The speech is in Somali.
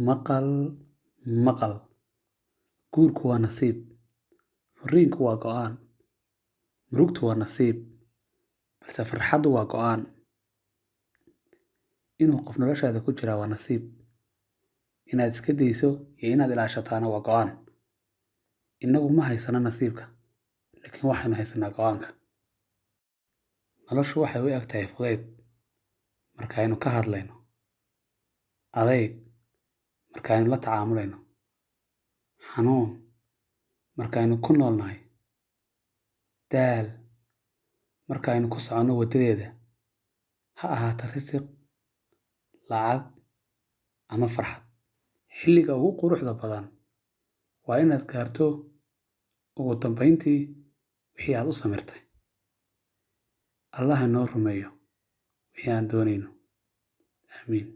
maqal maqal. Guurku waa nasiib, furiinku waa go'aan, murugtu waa nasiib, balse farxaddu waa go'aan. Inuu qof noloshaada ku jiraa waa nasiib, inaad iska dayso iyo inaad ilaashataana waa go'aan. Innagu ma haysano nasiibka, laakiin waxaynu haysanaa go'aanka. Noloshu waxay u egtahay fudayd markaynu ka hadlayno, adayg markaynu la tacaamulayno, xanuun markaynu ku noolnahay, daal markaynu ku soconno wadadeeda. Ha ahaato risiq, lacag ama farxad. Xilliga ugu quruxda badan waa inaad gaarto ugu dambayntii wixii aad u samirtay. Allah inoo rumeeyo wixii aan doonayno. Aamiin.